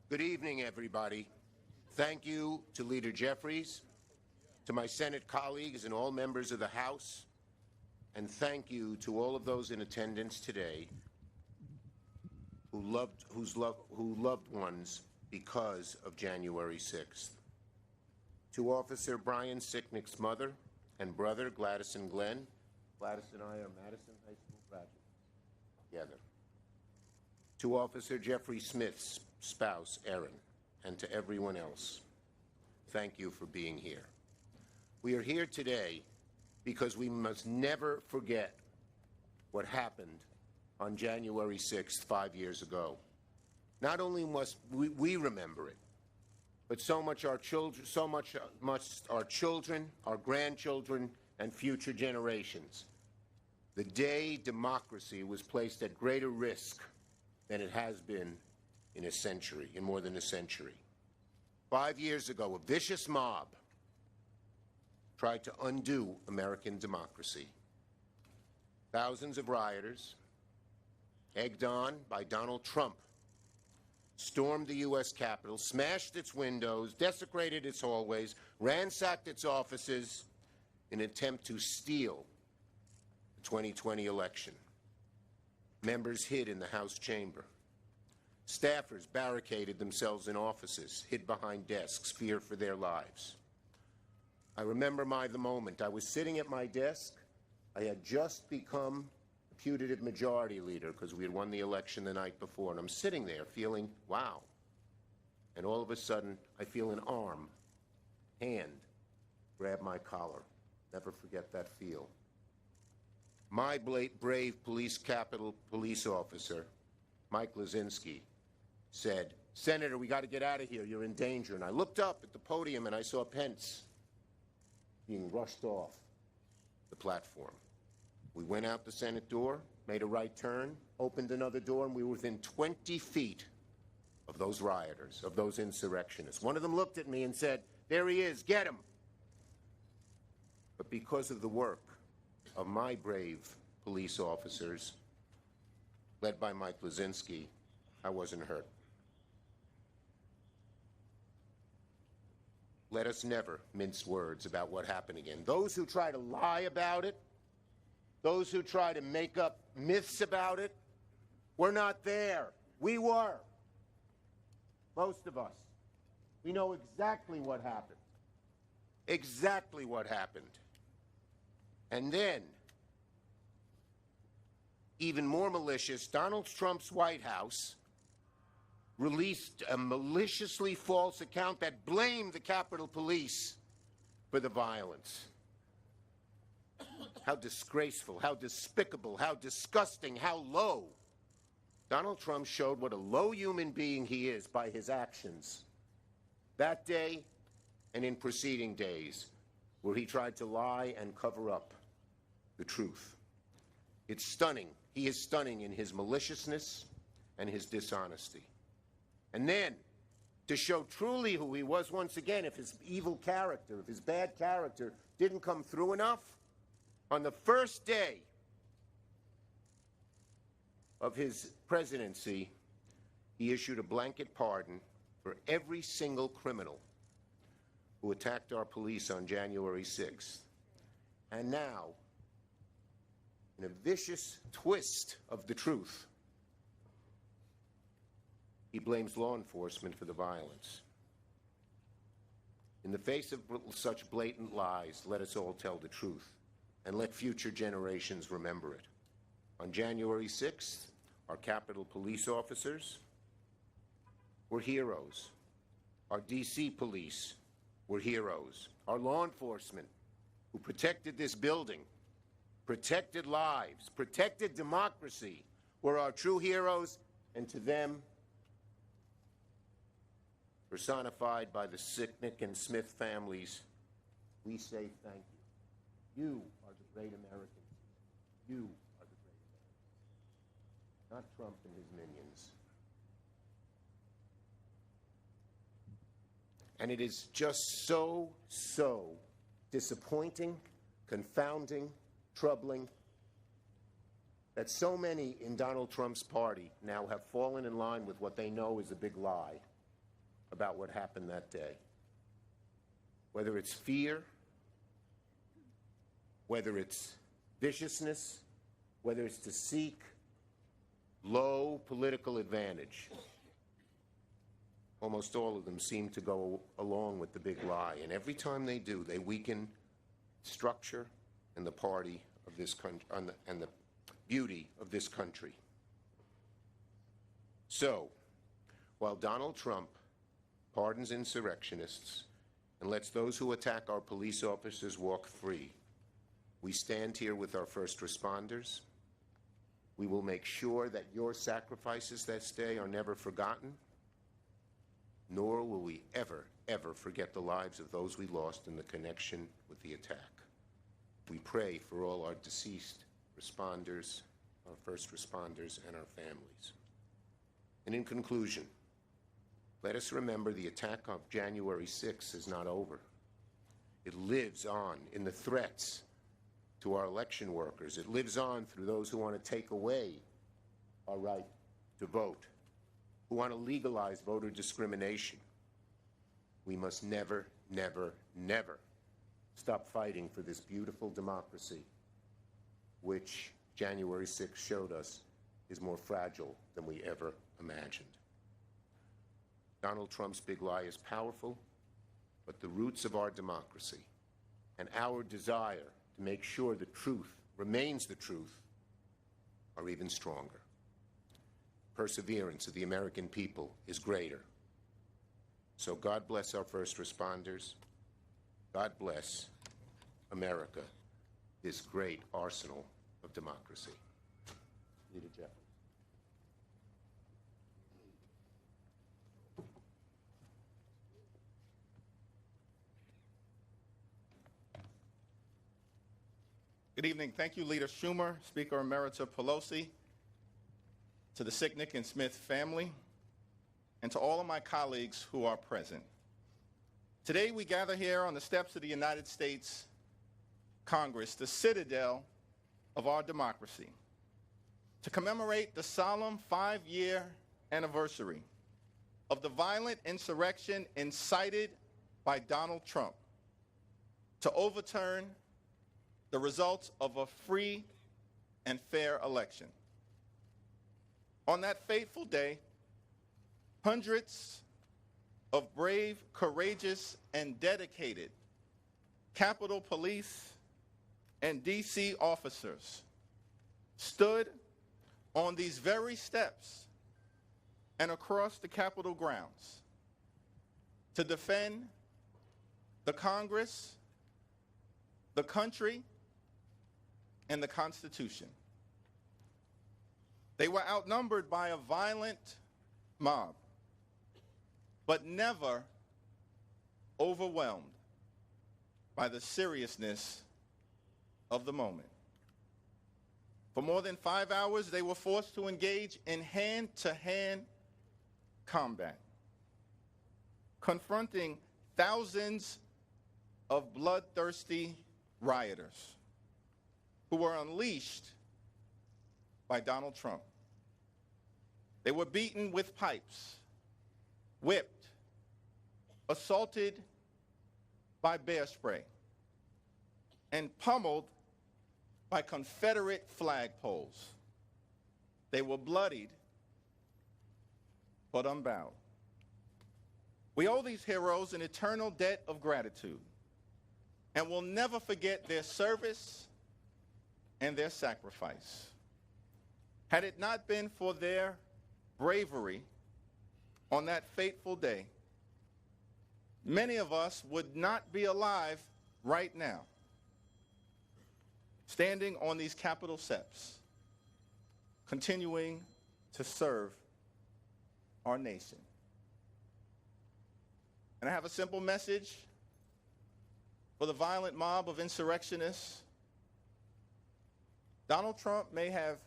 Good evening, everybody. Thank you to Leader Jeffries, to my Senate colleagues and all members of the House, and thank you to all of those in attendance today who loved ones because of January 6th. To Officer Brian Sicknick's mother and brother, Gladys and Glenn. Gladys and I are Madison High School graduates together. To Officer Jeffrey Smith's spouse, Erin, and to everyone else, thank you for being here. We are here today because we must never forget what happened on January 6th, 5 years ago. Not only must we remember it, but so much our children, our grandchildren, and future generations. The day democracy was placed at greater risk than it has been in a century, in more than a century. 5 years ago, a vicious mob tried to undo American democracy. Thousands of rioters, egged on by Donald Trump, stormed the U.S. Capitol, smashed its windows, desecrated its hallways, ransacked its offices in an attempt to steal the 2020 election. Members hid in the House chamber. Staffers barricaded themselves in offices, hid behind desks, fear for their lives. I remember the moment. I was sitting at my desk. I had just become a putative majority leader because we had won the election the night before, and I'm sitting there feeling, wow. And all of a sudden, I feel an hand grab my collar. Never forget that feel. My brave Capitol Police officer, Mike Lazinski, said, "Senator, we got to get out of here. You're in danger." And I looked up at the podium and I saw Pence being rushed off the platform. We went out the Senate door, made a right turn, opened another door, and we were within 20 feet of those rioters, of those insurrectionists. One of them looked at me and said, "There he is, get him." But because of the work of my brave police officers, led by Mike Lazinski, I wasn't hurt. Let us never mince words about what happened again. Those who try to lie about it, those who try to make up myths about it, we're not there. We were. Most of us. We know exactly what happened. Exactly what happened. And then, even more malicious, Donald Trump's White House released a maliciously false account that blamed the Capitol Police for the violence. How disgraceful, how despicable, how disgusting, how low. Donald Trump showed what a low human being he is by his actions that day and in preceding days, where he tried to lie and cover up the truth. It's stunning. He is stunning in his maliciousness and his dishonesty. And then, to show truly who he was once again, if his evil character, if his bad character didn't come through enough, on the first day of his presidency, he issued a blanket pardon for every single criminal who attacked our police on January 6th. And now, in a vicious twist of the truth, he blames law enforcement for the violence. In the face of such blatant lies, let us all tell the truth, and let future generations remember it. On January 6th, our Capitol Police officers were heroes. Our D.C. police were heroes. Our law enforcement, who protected this building, protected lives, protected democracy, were our true heroes, and to them, personified by the Sicknick and Smith families, we say thank you. You are the great Americans. You are the great Americans. Not Trump and his minions. And it is just so disappointing, confounding, troubling that so many in Donald Trump's party now have fallen in line with what they know is a big lie. about what happened that day. Whether it's fear, whether it's viciousness, whether it's to seek low political advantage, almost all of them seem to go along with the big lie. And every time they do, they weaken structure and the party of this country and the beauty of this country. So, while Donald Trump pardons insurrectionists and lets those who attack our police officers walk free, we stand here with our first responders. We will make sure that your sacrifices this day are never forgotten, nor will we ever, ever forget the lives of those we lost in the connection with the attack. We pray for all our deceased responders, our first responders, and our families. And in conclusion, let us remember the attack of January 6th is not over. It lives on in the threats to our election workers. It lives on through those who want to take away our right to vote, who want to legalize voter discrimination. We must never, never, never stop fighting for this beautiful democracy, which January 6th showed us is more fragile than we ever imagined. Donald Trump's big lie is powerful, but the roots of our democracy and our desire to make sure the truth remains the truth are even stronger. Perseverance of the American people is greater. So God bless our first responders. God bless America, this great arsenal of democracy. Leader Jeffries. Good evening. Thank you, Leader Schumer, Speaker Emerita Pelosi, to the Sicknick and Smith family, and to all of my colleagues who are present. Today we gather here on the steps of the United States Congress, the citadel of our democracy, to commemorate the solemn 5-year anniversary of the violent insurrection incited by Donald Trump to overturn the results of a free and fair election. On that fateful day, hundreds of brave, courageous, and dedicated Capitol Police and D.C. officers stood on these very steps and across the Capitol grounds to defend the Congress, the country, and the Constitution. They were outnumbered by a violent mob, but never overwhelmed by the seriousness of the moment. For more than 5 hours, they were forced to engage in hand-to-hand combat, confronting thousands of bloodthirsty rioters who were unleashed by Donald Trump. They were beaten with pipes, whipped, assaulted by bear spray, and pummeled by Confederate flagpoles. They were bloodied, but unbowed. We owe these heroes an eternal debt of gratitude, and will never forget their service and their sacrifice. Had it not been for their bravery on that fateful day, many of us would not be alive right now, standing on these Capitol steps, continuing to serve our nation. And I have a simple message for the violent mob of insurrectionists. Donald Trump may have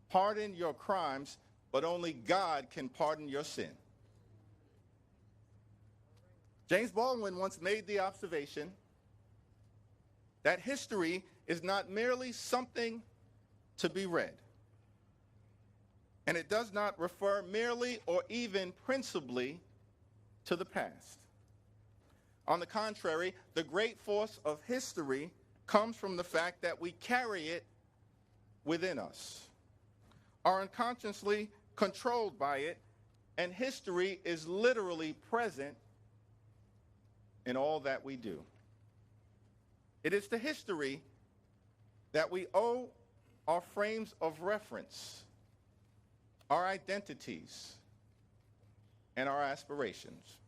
pardoned your crimes, but only God can pardon your sin. James Baldwin once made the observation that history is not merely something to be read, and it does not refer merely or even principally to the past. On the contrary, the great force of history comes from the fact that we carry it within us, are unconsciously controlled by it, and history is literally present in all that we do. It is to history that we owe our frames of reference, our identities, and our aspirations.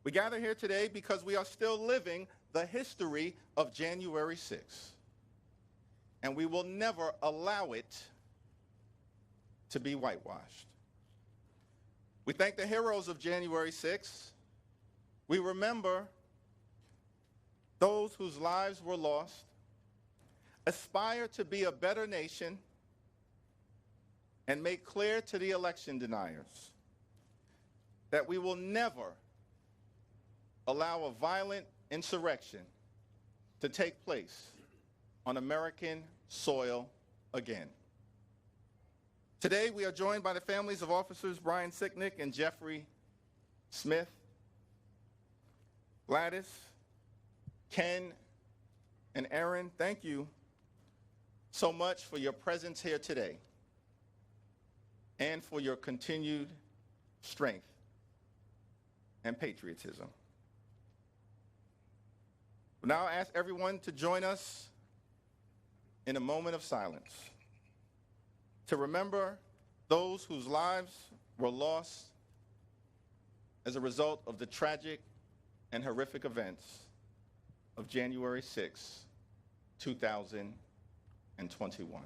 We gather here today because we are still living the history of January 6th, and we will never allow it to be whitewashed. We thank the heroes of January 6th. We remember those whose lives were lost, aspire to be a better nation, and make clear to the election deniers that we will never allow a violent insurrection to take place on American soil again. Today, we are joined by the families of officers Brian Sicknick and Jeffrey Smith, Gladys, Ken, and Aaron. Thank you so much for your presence here today and for your continued strength and patriotism. We'll now ask everyone to join us in a moment of silence to remember those whose lives were lost as a result of the tragic and horrific events of January 6, 2021.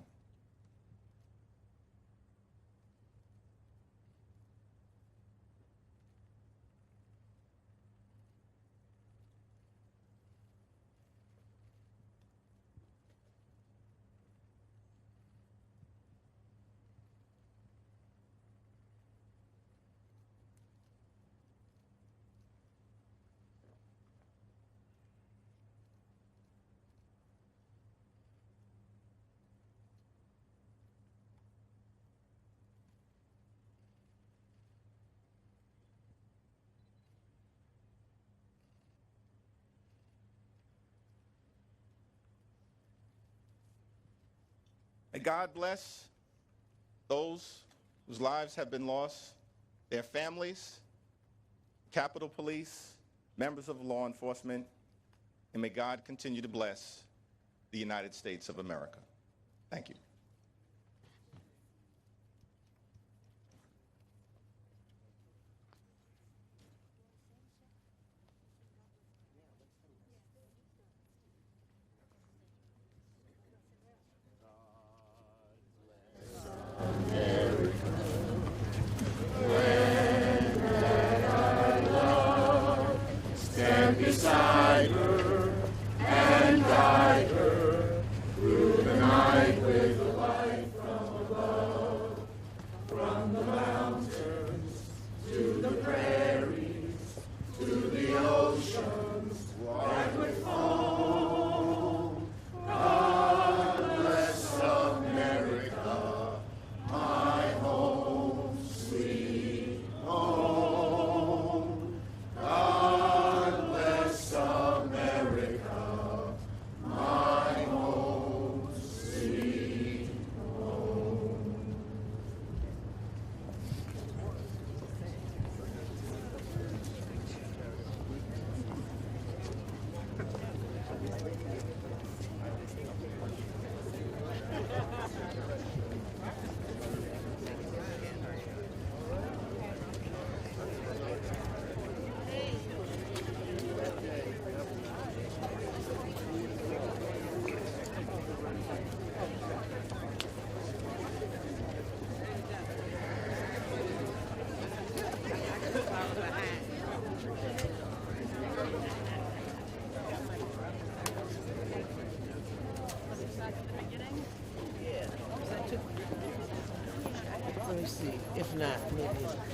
May God bless those whose lives have been lost, their families, Capitol Police, members of law enforcement, and may God continue to bless the United States of America. Thank you. Beside her and guide her through the night with the light from above, from the mountains to the prairies, to the oceans that would foam. God bless America, my home, sweet home. God bless America, my home, sweet home. Let me see. If not, maybe it's a car.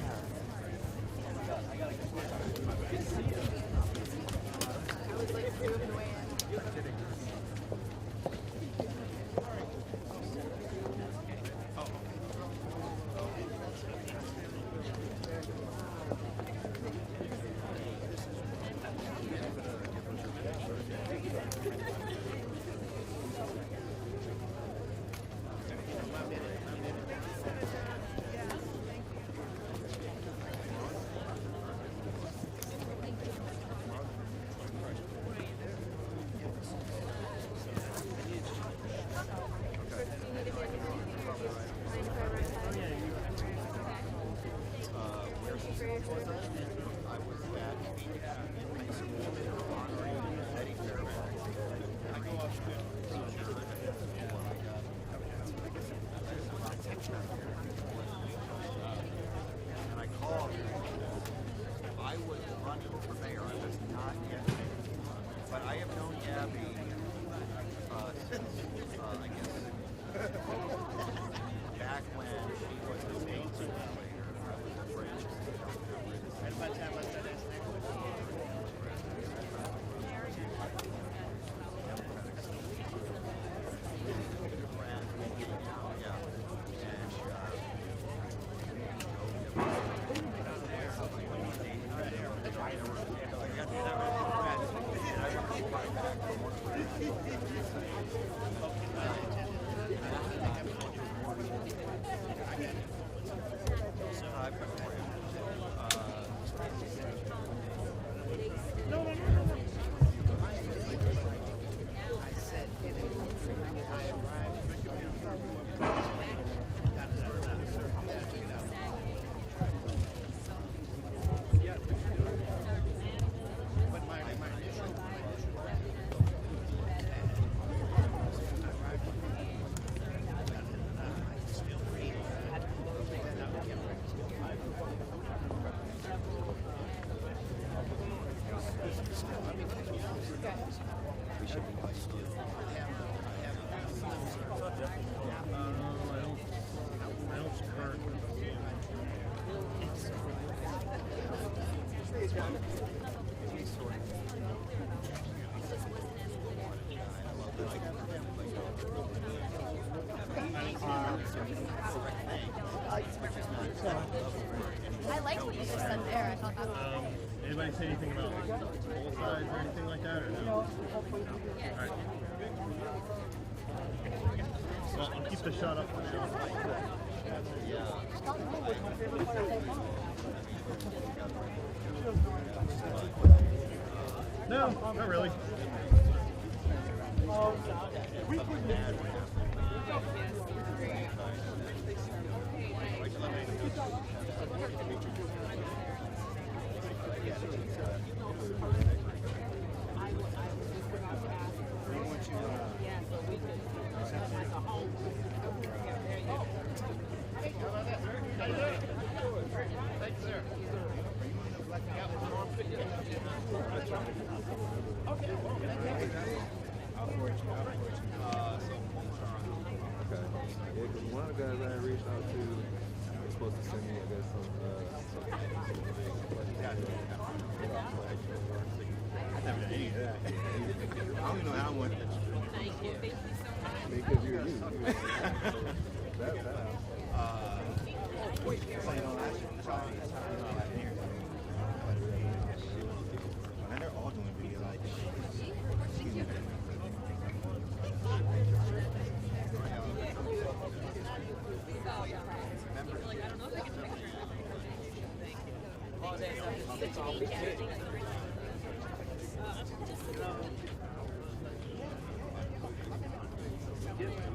And I called. I was running for mayor. I was not yet mayor. But I have known Gabby since, I guess, back when she was the main legislator. I was a branch. And what time was that? I like what you just said there. I thought that was Anybody say anything about like both sides or anything like that, or no? All right. Well, I'll keep the shot up for now. No, not really. One of the guys I reached out to was supposed to send me, I guess, some I never did any of that. I don't even know how I went. Thank you. Thank you so much. because you're you. That's how. And they're all doing video like Thank you.